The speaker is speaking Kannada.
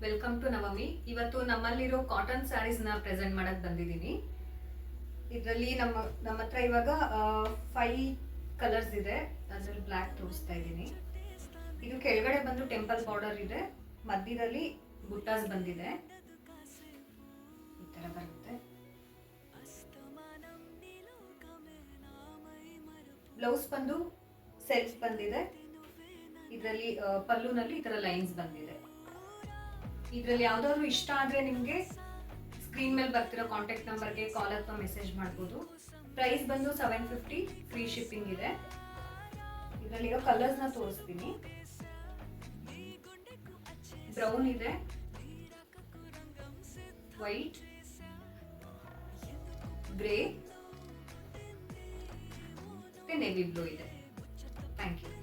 Welcome to Navami. ಇವತ್ತು ನಮ್ಮಲ್ಲಿರೋ ಕಾಟನ್ ಸ್ಯಾರೀಸ್ ನ ಪ್ರೆಸೆಂಟ್ ಮಾಡಕ್ ಬಂದಿದ್ದೀನಿ. ಇದರಲ್ಲಿ ನಮ್ಮ ಹತ್ರ ಇವಾಗ 5 ಕಲರ್ಸ್ ಇದೆ. ಅದ್ರಲ್ಲಿ ಬ್ಲ್ಯಾಕ್ ತೋರಿಸ್ತಾ ಇದ್ದೀನಿ. ಇದು ಕೆಳಗಡೆ ಬಂದು ಟೆಂಪಲ್ ಬಾರ್ಡರ್ ಇದೆ, ಮಧ್ಯದಲ್ಲಿ ಬುಟ್ಟಾಸ್ ಬಂದಿದೆ. ಈ ತರ ಬರುತ್ತೆ. ಬ್ಲೌಸ್ ಬಂದು ಸೆಲ್ಫ್ ಬಂದಿದೆ. ಇದರಲ್ಲಿ ಪಲ್ಲುನಲ್ಲಿ ಈ ತರ ಲೈನ್ಸ್ ಬಂದಿದೆ. ಇದರಲ್ಲಿ ಯಾವ್ದಾದ್ರು ಇಷ್ಟ ಆದ್ರೆ ನಿಮ್ಗೆ ಸ್ಕ್ರೀನ್ ಮೇಲೆ ಬರ್ತಿರೋ ಕಾಂಟ್ಯಾಕ್ಟ್ ನಂಬರ್ಗೆ ಕಾಲ್ ಅಥವಾ ಮೆಸೇಜ್ ಮಾಡ್ಬೋದು. ಪ್ರೈಸ್ ಬಂದು 750, ಫ್ರೀ ಶಿಪ್ಪಿಂಗ್ ಇದೆ. ಇದರಲ್ಲಿರೋ ಕಲರ್ಸ್ ನ ತೋರಿಸ್ತೀನಿ. ಬ್ರೌನ್ ಇದೆ, ವೈಟ್, ಗ್ರೇ ಮತ್ತೆ ನೇವಿ ಬ್ಲೂ ಇದೆ. Thank you.